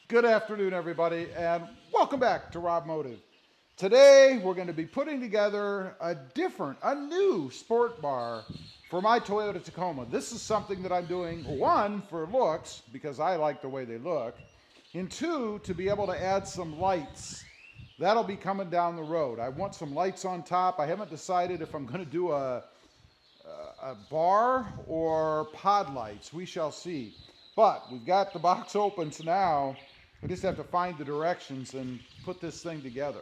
Good afternoon, everybody, and welcome back to RobMotive. Today, we're going to be putting together a new sport bar for my Toyota Tacoma. This is something that I'm doing, one, for looks, because I like the way they look, and two, to be able to add some lights. That'll be coming down the road. I want some lights on top. I haven't decided if I'm going to do a bar or pod lights. We shall see. But we've got the box open, so now we just have to find the directions and put this thing together.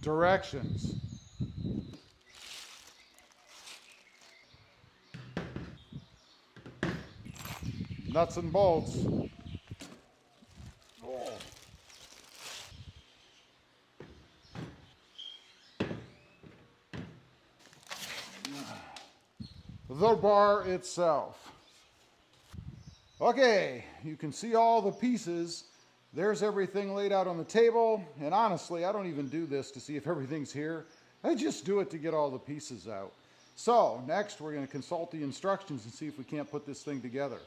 Directions. Nuts and bolts. Oh. The bar itself. Okay, you can see all the pieces. There's everything laid out on the table, and honestly, I don't even do this to see if everything's here. I just do it to get all the pieces out. So, next we're going to consult the instructions and see if we can't put this thing together.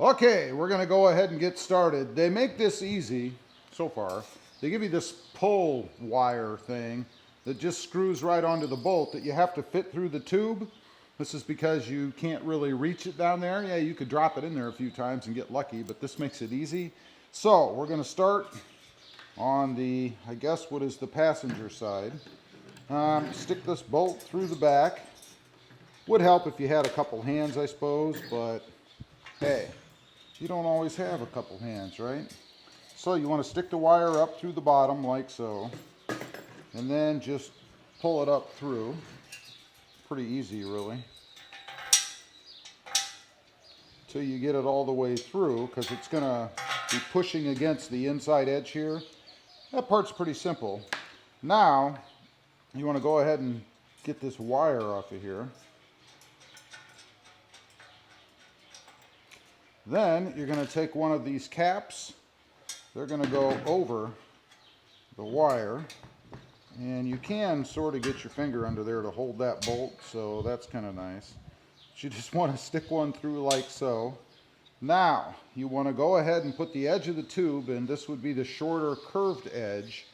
Okay, we're going to go ahead and get started. They make this easy, so far. They give you this pull wire thing that just screws right onto the bolt that you have to fit through the tube. This is because you can't really reach it down there. Yeah, you could drop it in there a few times and get lucky, but this makes it easy. So we're going to start on the, I guess, what is the passenger side. Stick this bolt through the back. Would help if you had a couple hands, I suppose, but hey, you don't always have a couple hands, right? So you want to stick the wire up through the bottom like so, and then just pull it up through. Pretty easy, really, till you get it all the way through, because it's going to be pushing against the inside edge here. That part's pretty simple. Now you want to go ahead and get this wire off of here. Then you're going to take one of these caps. They're going to go over the wire, and you can sort of get your finger under there to hold that bolt, so that's kind of nice. But you just want to stick one through like so. Now, you want to go ahead and put the edge of the tube, and this would be the shorter curved edge,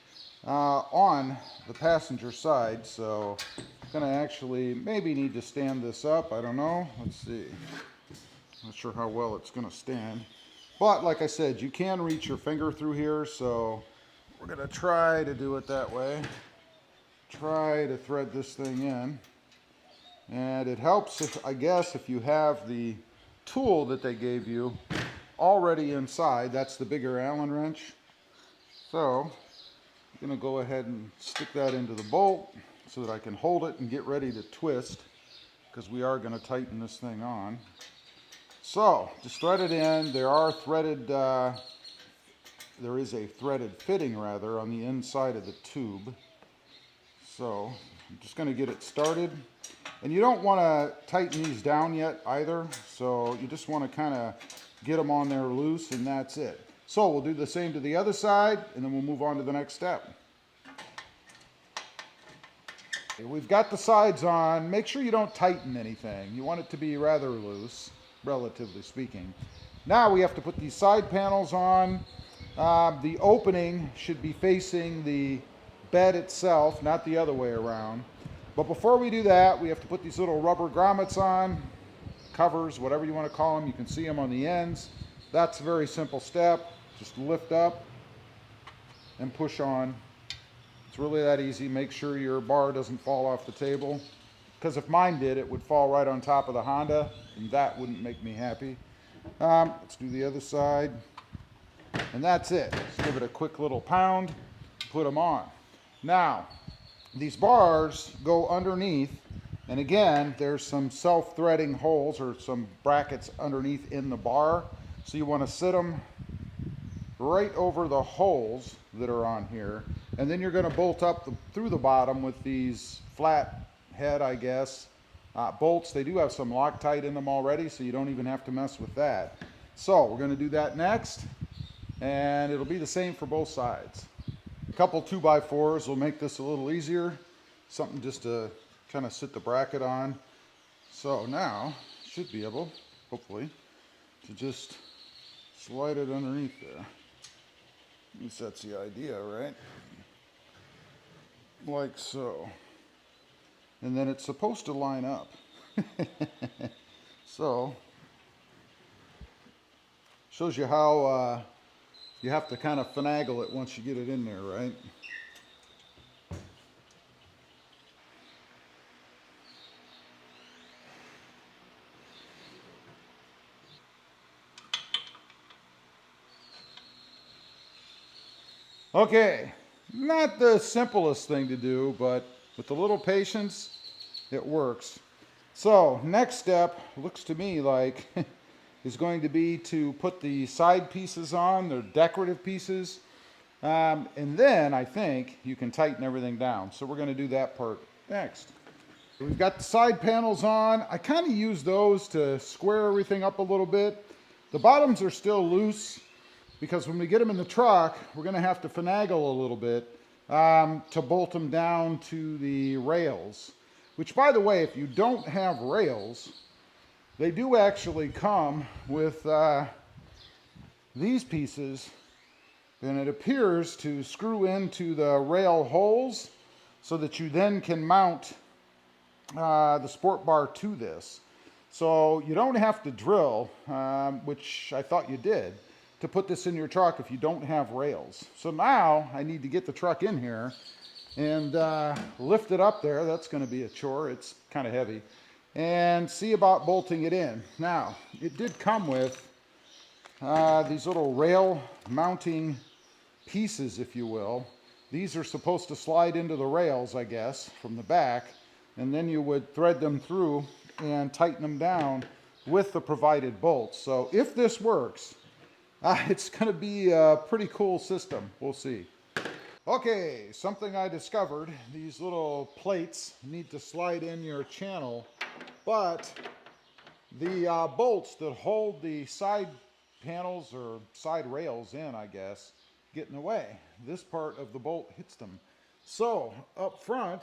on the passenger side. So I'm going to actually maybe need to stand this up. I don't know. Let's see. Not sure how well it's going to stand. But like I said, you can reach your finger through here, so we're going to try to do it that way. Try to thread this thing in. And it helps, if, I guess, if you have the tool that they gave you already inside. That's the bigger Allen wrench. So I'm going to go ahead and stick that into the bolt so that I can hold it and get ready to twist, because we are going to tighten this thing on. So just thread it in. There is a threaded fitting rather on the inside of the tube. So I'm just going to get it started. And you don't want to tighten these down yet either, so you just want to kind of get them on there loose, and that's it. So we'll do the same to the other side, and then we'll move on to the next step. Okay, we've got the sides on. Make sure you don't tighten anything. You want it to be rather loose, relatively speaking. Now we have to put these side panels on. The opening should be facing the bed itself, not the other way around. But before we do that, we have to put these little rubber grommets on, covers, whatever you want to call them. You can see them on the ends. That's a very simple step. Just lift up and push on. It's really that easy. Make sure your bar doesn't fall off the table, because if mine did, it would fall right on top of the Honda, and that wouldn't make me happy. Let's do the other side. And that's it. Just give it a quick little pound, put them on. Now, these bars go underneath, and again, there's some self-threading holes or some brackets underneath in the bar. So you want to sit them right over the holes that are on here, and then you're going to bolt up through the bottom with these flat head, I guess, bolts. They do have some Loctite in them already, so you don't even have to mess with that. So we're going to do that next, and it'll be the same for both sides. A couple 2x4s will make this a little easier, something just to kind of sit the bracket on. So now should be able, hopefully, to just slide it underneath there. At least that's the idea, right? Like so. And then it's supposed to line up. So, shows you how you have to kind of finagle it once you get it in there, right? Okay, not the simplest thing to do, but with a little patience, it works. So, next step, looks to me like, is going to be to put the side pieces on, they're decorative pieces, and then I think you can tighten everything down. So we're going to do that part next. We've got the side panels on. I kind of use those to square everything up a little bit. The bottoms are still loose, because when we get them in the truck, we're going to have to finagle a little bit to bolt them down to the rails. Which, by the way, if you don't have rails, they do actually come with these pieces, and it appears to screw into the rail holes so that you then can mount the sport bar to this. So you don't have to drill, which I thought you did, to put this in your truck if you don't have rails. So now I need to get the truck in here and lift it up there. That's going to be a chore. It's kind of heavy. And see about bolting it in. Now, it did come with these little rail mounting pieces, if you will. These are supposed to slide into the rails, I guess, from the back, and then you would thread them through and tighten them down with the provided bolts. So if this works, it's going to be a pretty cool system. We'll see. Okay, something I discovered. These little plates need to slide in your channel, but the bolts that hold the side panels or side rails in, I guess, get in the way. This part of the bolt hits them. So up front,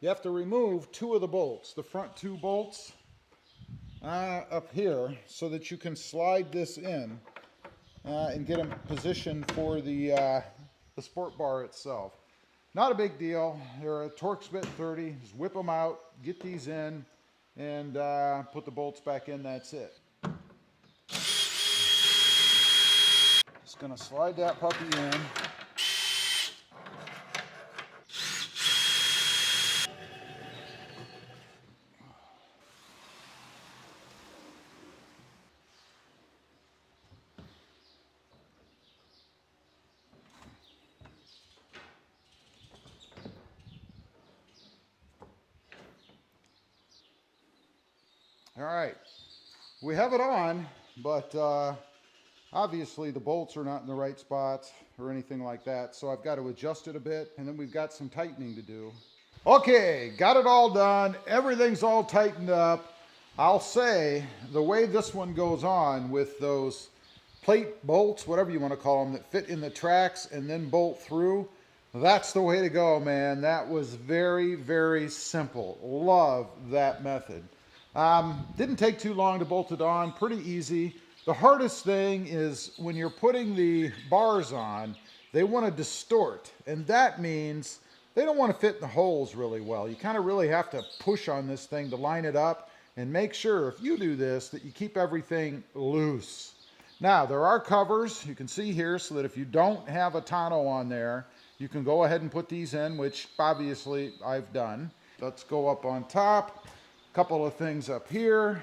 you have to remove two of the bolts, the front two bolts up here, so that you can slide this in and get them positioned for the sport bar itself. Not a big deal. They're a Torx bit 30. Just whip them out, get these in, and put the bolts back in. That's it. Just gonna slide that puppy in. All right, we have it on, but obviously the bolts are not in the right spots or anything like that, so I've got to adjust it a bit, and then we've got some tightening to do. Okay, got it all done. Everything's all tightened up. I'll say the way this one goes on with those plate bolts, whatever you want to call them, that fit in the tracks and then bolt through, that's the way to go, man. That was very, very simple. Love that method. Didn't take too long to bolt it on, pretty easy. The hardest thing is when you're putting the bars on, they want to distort, and that means they don't want to fit in the holes really well. You kind of really have to push on this thing to line it up and make sure if you do this that you keep everything loose. Now, there are covers you can see here so that if you don't have a tonneau on there, you can go ahead and put these in, which obviously I've done. Let's go up on top. Couple of things up here.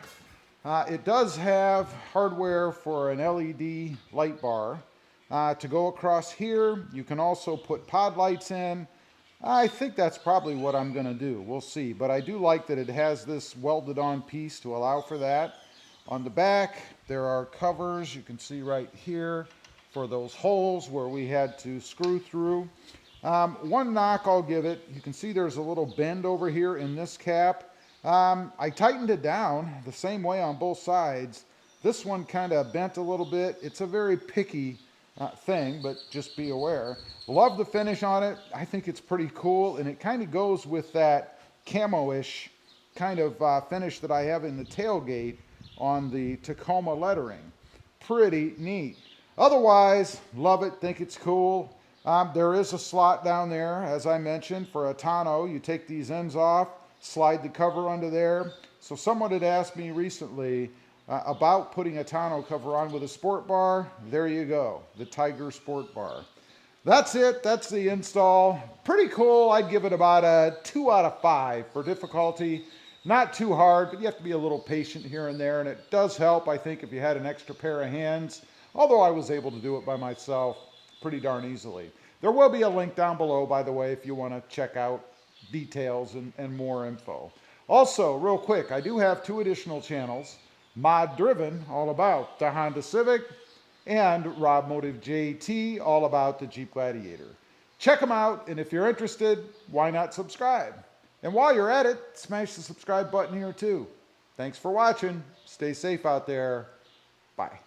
It does have hardware for an LED light bar. To go across here, you can also put pod lights in. I think that's probably what I'm going to do. We'll see. But I do like that it has this welded on piece to allow for that. On the back, there are covers you can see right here for those holes where we had to screw through. One knock I'll give it, you can see there's a little bend over here in this cap. I tightened it down the same way on both sides. This one kind of bent a little bit. It's a very picky thing, but just be aware. Love the finish on it. I think it's pretty cool, and it kind of goes with that camo-ish kind of finish that I have in the tailgate on the Tacoma lettering. Pretty neat. Otherwise, love it, think it's cool. There is a slot down there, as I mentioned, for a tonneau. You take these ends off, slide the cover under there. So someone had asked me recently about putting a tonneau cover on with a sport bar. There you go, the Tyger sport bar. That's it, that's the install. Pretty cool. I'd give it about a 2 out of 5 for difficulty. Not too hard, but you have to be a little patient here and there, and it does help, I think, if you had an extra pair of hands, although I was able to do it by myself pretty darn easily. There will be a link down below, by the way, if you want to check out details and more info. Also, real quick, I do have 2 additional channels, Mod Driven, all about the Honda Civic, and RobMotive JT, all about the Jeep Gladiator. Check them out, and if you're interested, why not subscribe? And while you're at it, smash the subscribe button here too. Thanks for watching. Stay safe out there. Bye.